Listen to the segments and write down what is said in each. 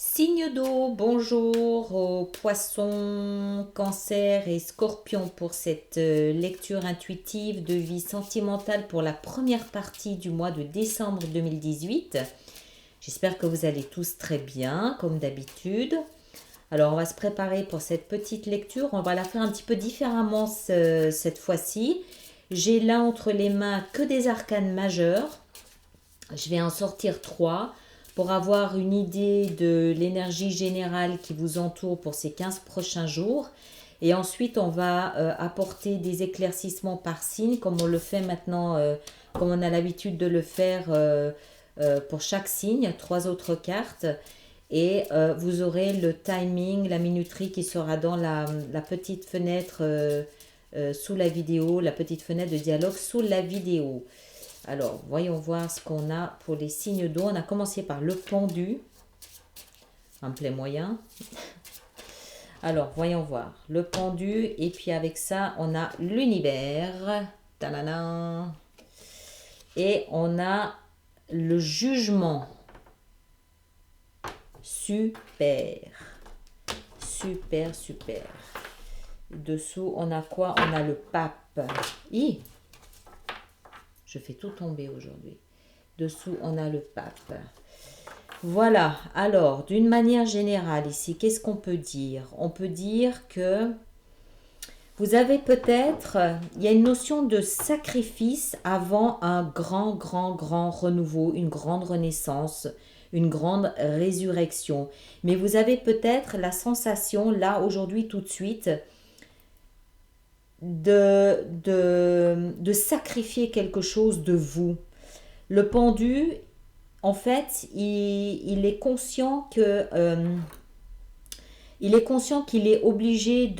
Signe d'eau, bonjour aux poissons, cancer et scorpions pour cette lecture intuitive de vie sentimentale pour la première partie du mois de décembre 2018. J'espère que vous allez tous très bien, comme d'habitude. Alors, on va se préparer pour cette petite lecture. On va la faire un petit peu différemment cette fois-ci. J'ai là entre les mains que des arcanes majeurs. Je vais en sortir 3 pour avoir une idée de l'énergie générale qui vous entoure pour ces 15 prochains jours. Et ensuite, on va apporter des éclaircissements par signe, comme on le fait maintenant, comme on a l'habitude de le faire pour chaque signe, 3 autres cartes. Et vous aurez le timing, la minuterie qui sera dans la petite fenêtre sous la vidéo, la petite fenêtre de dialogue sous la vidéo. Alors, voyons voir ce qu'on a pour les signes d'eau. On a commencé par le pendu, en plein moyen. Alors, voyons voir. Le pendu, et puis avec ça, on a l'univers. Tadadam. Et on a le jugement. Super. Super, super. Dessous, on a quoi? On a le pape. Je fais tout tomber aujourd'hui. Dessous, on a le pape. Voilà. Alors, d'une manière générale ici, qu'est-ce qu'on peut dire? On peut dire que vous avez peut-être, il y a une notion de sacrifice avant un grand, grand, grand renouveau, une grande renaissance, une grande résurrection. Mais vous avez peut-être la sensation, là, aujourd'hui, tout de suite, de sacrifier quelque chose de vous. Le pendu, en fait, il est conscient que il est conscient qu'il est obligé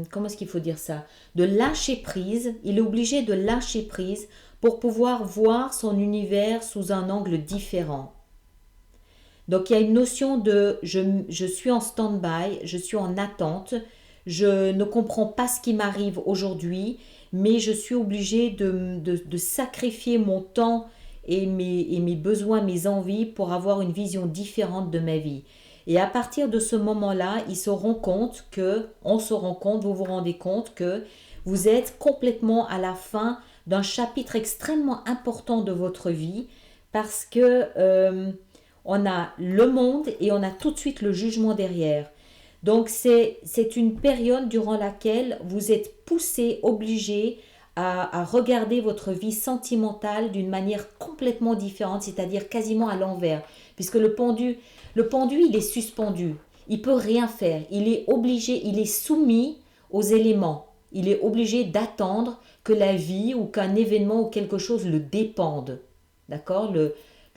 comment est-ce qu'il faut dire ça? De lâcher prise. Il est obligé de lâcher prise pour pouvoir voir son univers sous un angle différent. Donc il y a une notion de je suis en stand-by, je suis en attente, je ne comprends pas ce qui m'arrive aujourd'hui, mais je suis obligée de sacrifier mon temps et mes besoins, mes envies pour avoir une vision différente de ma vie. Et à partir de ce moment-là, on se rend compte, vous vous rendez compte que vous êtes complètement à la fin d'un chapitre extrêmement important de votre vie parce que on a le monde et on a tout de suite le jugement derrière. Donc c'est une période durant laquelle vous êtes poussé, obligé à regarder votre vie sentimentale d'une manière complètement différente, c'est-à-dire quasiment à l'envers. Puisque le pendu, il est suspendu. Il peut rien faire. Il est obligé, il est soumis aux éléments. Il est obligé d'attendre que la vie ou qu'un événement ou quelque chose le dépende. D'accord? Le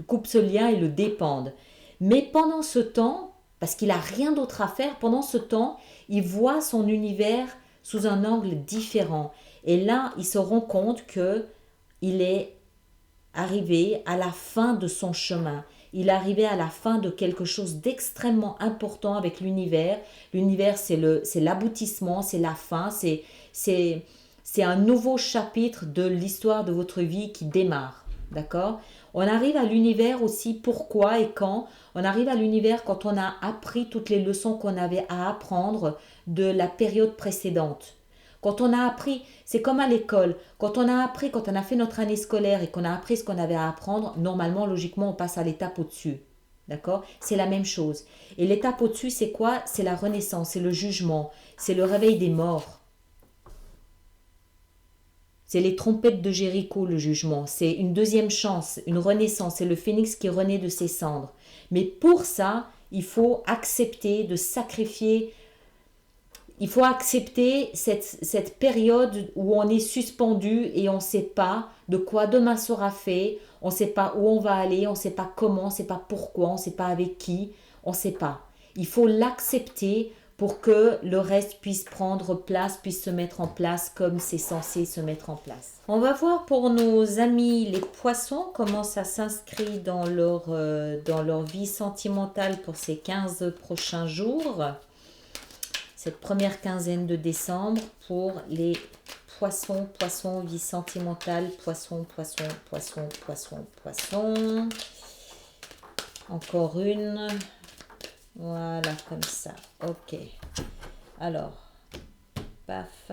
coupe ce lien et le dépende. Mais pendant ce temps, parce qu'il n'a rien d'autre à faire, pendant ce temps, il voit son univers sous un angle différent. Et là, il se rend compte que il est arrivé à la fin de son chemin. Il est arrivé à la fin de quelque chose d'extrêmement important avec l'univers. L'univers, c'est l'aboutissement, c'est la fin, c'est un nouveau chapitre de l'histoire de votre vie qui démarre. D'accord? On arrive à l'univers aussi pourquoi et quand. On arrive à l'univers quand on a appris toutes les leçons qu'on avait à apprendre de la période précédente. Quand on a appris, c'est comme à l'école, quand on a appris, quand on a fait notre année scolaire et qu'on a appris ce qu'on avait à apprendre, normalement, logiquement, on passe à l'étape au-dessus. D'accord? C'est la même chose. Et l'étape au-dessus, c'est quoi? C'est la renaissance, c'est le jugement, c'est le réveil des morts. C'est les trompettes de Jéricho, le jugement. C'est une deuxième chance, une renaissance. C'est le phénix qui renaît de ses cendres. Mais pour ça, il faut accepter de sacrifier. Il faut accepter cette période où on est suspendu et on ne sait pas de quoi demain sera fait. On ne sait pas où on va aller. On ne sait pas comment. On ne sait pas pourquoi. On ne sait pas avec qui. On ne sait pas. Il faut l'accepter pour que le reste puisse prendre place, puisse se mettre en place comme c'est censé se mettre en place. On va voir pour nos amis les poissons comment ça s'inscrit dans leur vie sentimentale pour ces 15 prochains jours. Cette première quinzaine de décembre pour les poissons, vie sentimentale, poissons. Encore une. Voilà, comme ça. Ok. Alors, paf.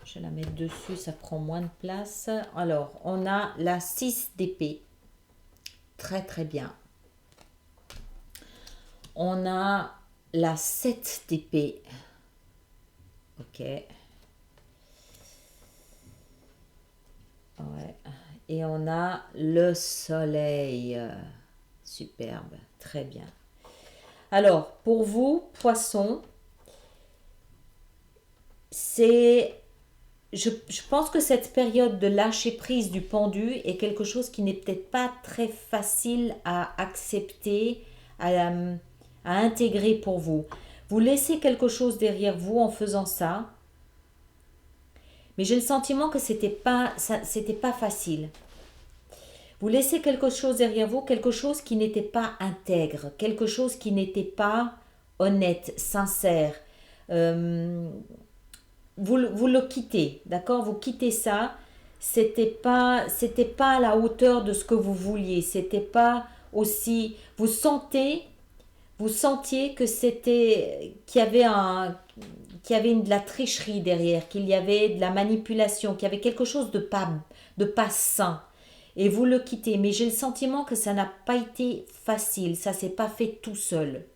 Je vais la mettre dessus, ça prend moins de place. Alors, on a la 6 d'épée. Très, très bien. On a la 7 d'épée. Ok. Ouais. Et on a le soleil. Superbe. Très bien. Alors, pour vous, poissons, je pense que cette période de lâcher prise du pendu est quelque chose qui n'est peut-être pas très facile à accepter, à, à intégrer pour vous. Vous laissez quelque chose derrière vous en faisant ça, mais j'ai le sentiment que c'était pas facile. Vous laissez quelque chose derrière vous, quelque chose qui n'était pas intègre, quelque chose qui n'était pas honnête, sincère. Euh, vous le quittez, d'accord? Vous quittez ça. C'était pas à la hauteur de ce que vous vouliez. C'était pas aussi. Vous sentiez que qu'il y avait de la tricherie derrière, qu'il y avait de la manipulation, qu'il y avait quelque chose de pas sain. Et vous le quittez. Mais j'ai le sentiment que ça n'a pas été facile. Ça s'est pas fait tout seul.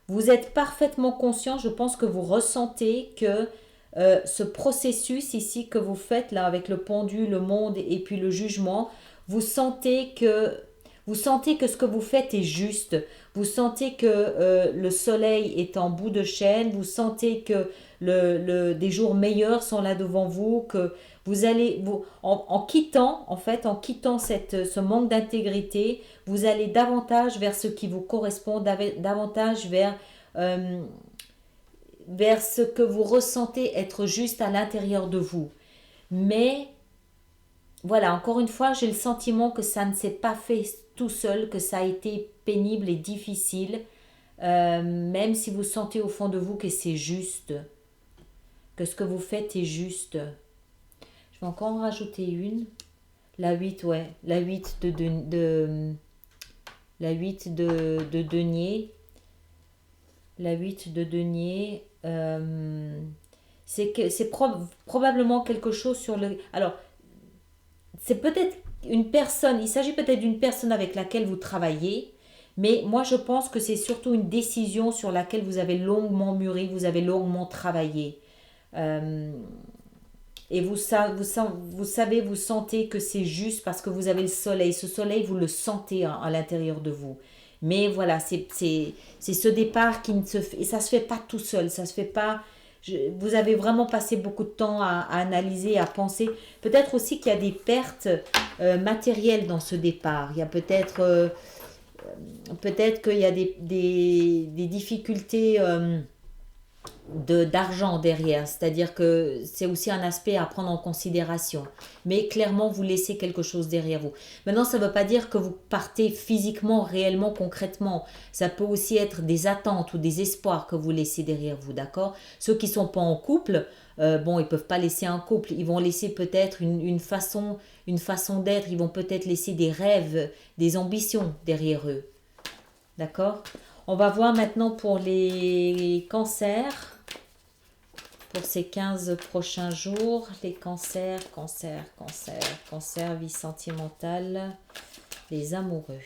Vous êtes parfaitement conscient, je pense que vous ressentez que ce processus ici que vous faites là avec le pendu, le monde et puis le jugement, vous sentez que ce que vous faites est juste. Vous sentez que le soleil est en bout de chaîne. Vous sentez que des jours meilleurs sont là devant vous. Que vous allez, en quittant, en fait, en quittant ce manque d'intégrité, vous allez davantage vers ce qui vous correspond, davantage euh, vers ce que vous ressentez être juste à l'intérieur de vous. Mais voilà, encore une fois, j'ai le sentiment que ça ne s'est pas fait tout seul, que ça a été pénible et difficile, même si vous sentez au fond de vous que c'est juste, que ce que vous faites est juste. Je vais encore en rajouter une. La 8, ouais. La 8 la 8 de denier. La 8 de denier. C'est probablement quelque chose sur le... Alors, c'est peut-être une personne, il s'agit peut-être d'une personne avec laquelle vous travaillez, mais moi je pense que c'est surtout une décision sur laquelle vous avez longuement mûri, vous avez longuement travaillé. Euh, et vous savez, vous sentez que c'est juste parce que vous avez le soleil. Ce soleil, vous le sentez à l'intérieur de vous. Mais voilà, c'est ce départ qui ne se fait... Et ça ne se fait pas tout seul, ça se fait pas... Vous avez vraiment passé beaucoup de temps à analyser, à penser. Peut-être aussi qu'il y a des pertes matérielles dans ce départ. Il y a peut-être qu'il y a des difficultés d'argent derrière, c'est-à-dire que c'est aussi un aspect à prendre en considération. Mais clairement, vous laissez quelque chose derrière vous. Maintenant, ça ne veut pas dire que vous partez physiquement, réellement, concrètement. Ça peut aussi être des attentes ou des espoirs que vous laissez derrière vous, d'accord? Ceux qui ne sont pas en couple, bon, ils ne peuvent pas laisser un couple. Ils vont laisser peut-être une façon d'être. Ils vont peut-être laisser des rêves, des ambitions derrière eux. D'accord? On va voir maintenant pour les cancers. Pour ces 15 prochains jours, les cancers, vie sentimentale, les amoureux.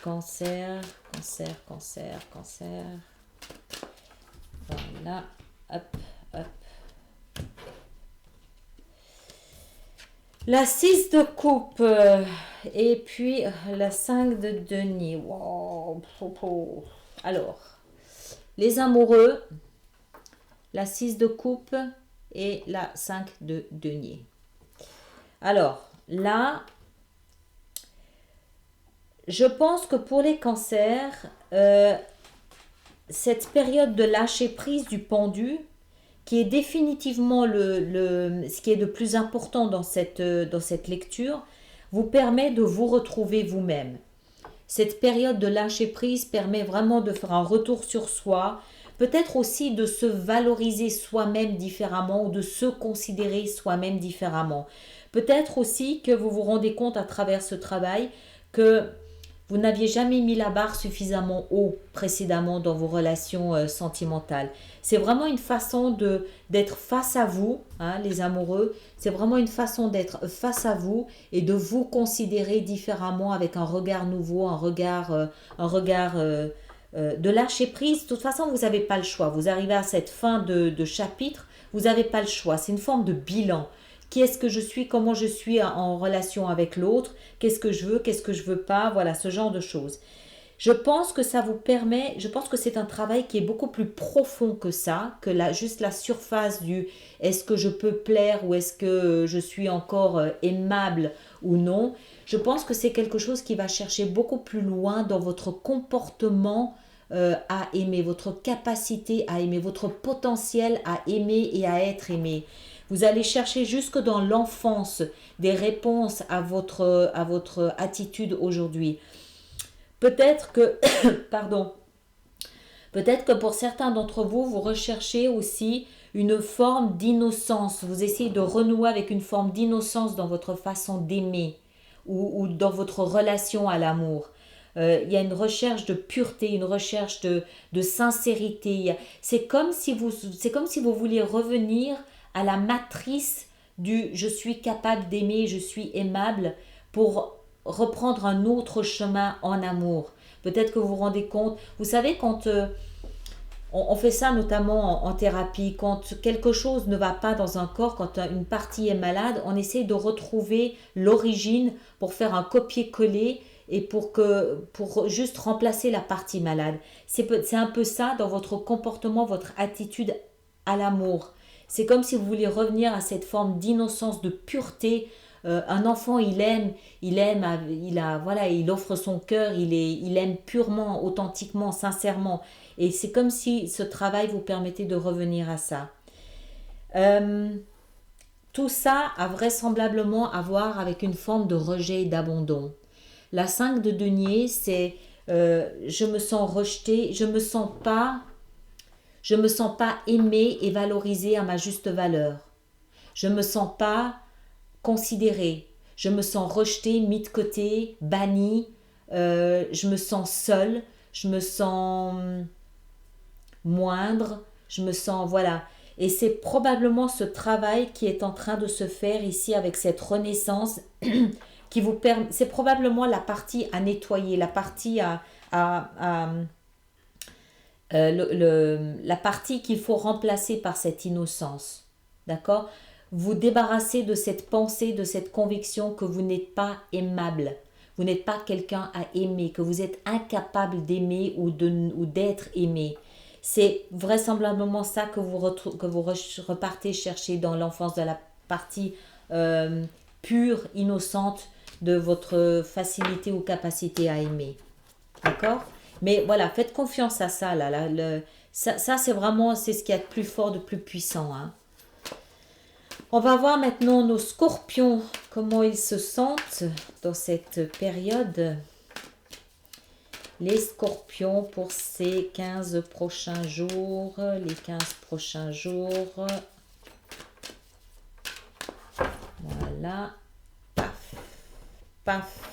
Cancer. Voilà, hop. La 6 de coupe et puis la 5 de denier. Wow. Alors, les amoureux, la 6 de coupe et la 5 de denier. Alors, là, je pense que pour les cancers, cette période de lâcher prise du pendu, qui est définitivement ce qui est de plus important dans cette lecture, vous permet de vous retrouver vous-même. Cette période de lâcher prise permet vraiment de faire un retour sur soi, peut-être aussi de se valoriser soi-même différemment ou de se considérer soi-même différemment. Peut-être aussi que vous vous rendez compte à travers ce travail que vous n'aviez jamais mis la barre suffisamment haut précédemment dans vos relations sentimentales. C'est vraiment une façon d'être face à vous, hein, les amoureux. C'est vraiment une façon d'être face à vous et de vous considérer différemment avec un regard nouveau, de lâcher prise. De toute façon, vous n'avez pas le choix. Vous arrivez à cette fin de chapitre, vous n'avez pas le choix. C'est une forme de bilan. Qui est-ce que je suis, comment je suis en relation avec l'autre, qu'est-ce que je veux, qu'est-ce que je veux pas, voilà, ce genre de choses. Je pense que ça vous permet, je pense que c'est un travail qui est beaucoup plus profond que ça, que juste la surface du est-ce que je peux plaire ou est-ce que je suis encore aimable ou non. Je pense que c'est quelque chose qui va chercher beaucoup plus loin dans votre comportement à aimer, votre capacité à aimer, votre potentiel à aimer et à être aimé. Vous allez chercher jusque dans l'enfance des réponses à votre attitude aujourd'hui. Peut-être que, pardon, peut-être que pour certains d'entre vous, vous recherchez aussi une forme d'innocence. Vous essayez de renouer avec une forme d'innocence dans votre façon d'aimer ou dans votre relation à l'amour. Il y a une recherche de pureté, une recherche de sincérité. C'est comme si vous vouliez revenir à la matrice du je suis capable d'aimer, je suis aimable pour reprendre un autre chemin en amour. Peut-être que vous vous rendez compte, vous savez quand on fait ça notamment en thérapie, quand quelque chose ne va pas dans un corps, quand une partie est malade, on essaie de retrouver l'origine pour faire un copier-coller et pour juste remplacer la partie malade. C'est un peu ça dans votre comportement, votre attitude à l'amour. C'est comme si vous vouliez revenir à cette forme d'innocence, de pureté. Un enfant, il offre son cœur, il aime purement, authentiquement, sincèrement. Et c'est comme si ce travail vous permettait de revenir à ça. Tout ça a vraisemblablement à voir avec une forme de rejet et d'abandon. La 5 de denier, c'est je me sens rejetée, je me sens pas aimée et valorisée à ma juste valeur. Je me sens pas considérée. Je me sens rejetée, mise de côté, bannie. Je me sens seule. Je me sens moindre. Je me sens, voilà. Et c'est probablement ce travail qui est en train de se faire ici avec cette renaissance qui vous permet. C'est probablement la partie à nettoyer, la partie la partie qu'il faut remplacer par cette innocence. D'accord ? Vous débarrasser de cette pensée, de cette conviction que vous n'êtes pas aimable. Vous n'êtes pas quelqu'un à aimer, que vous êtes incapable d'aimer ou d'être aimé. C'est vraisemblablement ça que vous repartez chercher dans l'enfance, de la partie pure, innocente de votre facilité ou capacité à aimer. D'accord ? Mais voilà, faites confiance à ça. Ça c'est vraiment ce qu'il y a de plus fort, de plus puissant. Hein. On va voir maintenant nos scorpions, comment ils se sentent dans cette période. Les scorpions pour ces 15 prochains jours. Les 15 prochains jours. Voilà. Paf. Paf.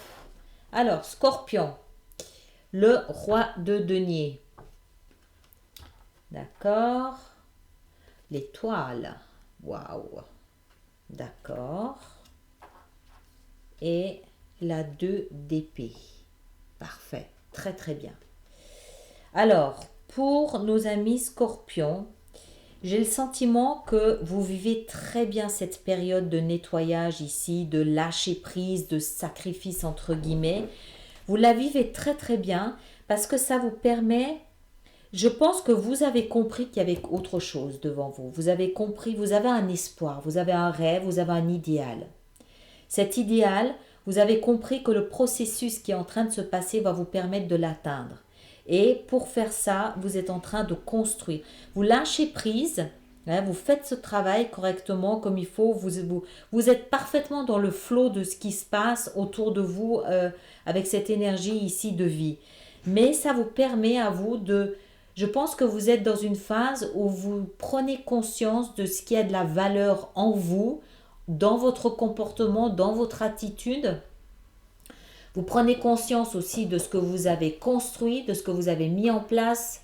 Alors, scorpion. Le roi de denier. D'accord. L'étoile. Waouh. D'accord. Et la 2 d'épée. Parfait. Très très bien. Alors, pour nos amis scorpions, j'ai le sentiment que vous vivez très bien cette période de nettoyage ici, de lâcher prise, de sacrifice entre guillemets. Vous la vivez très très bien parce que ça vous permet, je pense que vous avez compris qu'il y avait autre chose devant vous. Vous avez compris, vous avez un espoir, vous avez un rêve, vous avez un idéal. Cet idéal, vous avez compris que le processus qui est en train de se passer va vous permettre de l'atteindre. Et pour faire ça, vous êtes en train de construire. Vous lâchez prise, hein, vous faites ce travail correctement comme il faut. Vous êtes parfaitement dans le flot de ce qui se passe autour de vous avec cette énergie ici de vie. Mais ça vous permet à vous de... Je pense que vous êtes dans une phase où vous prenez conscience de ce qui a de la valeur en vous, dans votre comportement, dans votre attitude. Vous prenez conscience aussi de ce que vous avez construit, de ce que vous avez mis en place.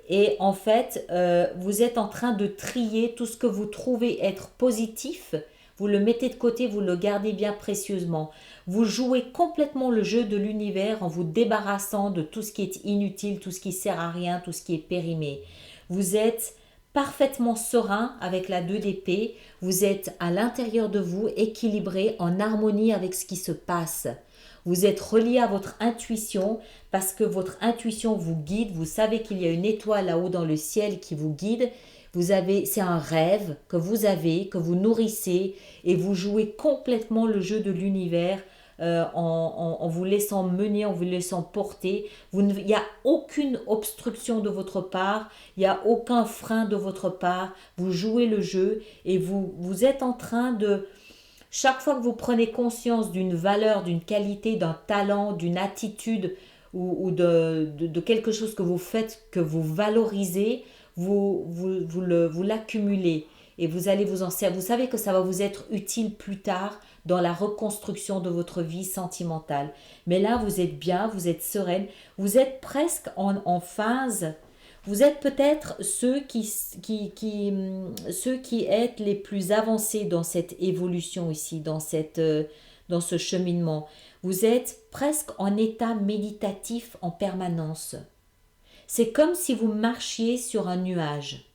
Et en fait, vous êtes en train de trier tout ce que vous trouvez être positif. Vous le mettez de côté, vous le gardez bien précieusement. Vous jouez complètement le jeu de l'univers en vous débarrassant de tout ce qui est inutile, tout ce qui sert à rien, tout ce qui est périmé. Vous êtes parfaitement serein avec la 2 d'épée. Vous êtes à l'intérieur de vous, équilibré, en harmonie avec ce qui se passe. Vous êtes relié à votre intuition parce que votre intuition vous guide. Vous savez qu'il y a une étoile là-haut dans le ciel qui vous guide. C'est un rêve que vous avez, que vous nourrissez et vous jouez complètement le jeu de l'univers en vous laissant mener, en vous laissant porter. Il n'y a aucune obstruction de votre part, il n'y a aucun frein de votre part. Vous jouez le jeu et vous êtes en train de... Chaque fois que vous prenez conscience d'une valeur, d'une qualité, d'un talent, d'une attitude ou de quelque chose que vous faites, que vous valorisez, vous l'accumulez et vous allez vous en servir. Vous savez que ça va vous être utile plus tard dans la reconstruction de votre vie sentimentale. Mais là, vous êtes bien, vous êtes sereine, vous êtes presque en phase. Vous êtes peut-être ceux qui êtes les plus avancés dans cette évolution ici, dans ce cheminement. Vous êtes presque en état méditatif en permanence. C'est comme si vous marchiez sur un nuage.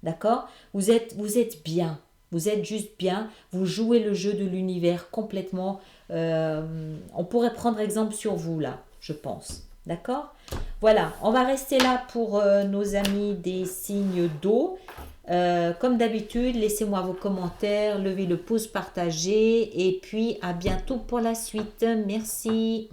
D'accord ? Vous êtes bien. Vous êtes juste bien. Vous jouez le jeu de l'univers complètement. On pourrait prendre exemple sur vous là, je pense. D'accord ? Voilà, on va rester là pour nos amis des signes d'eau. Comme d'habitude, laissez-moi vos commentaires, levez le pouce, partagez et puis à bientôt pour la suite. Merci.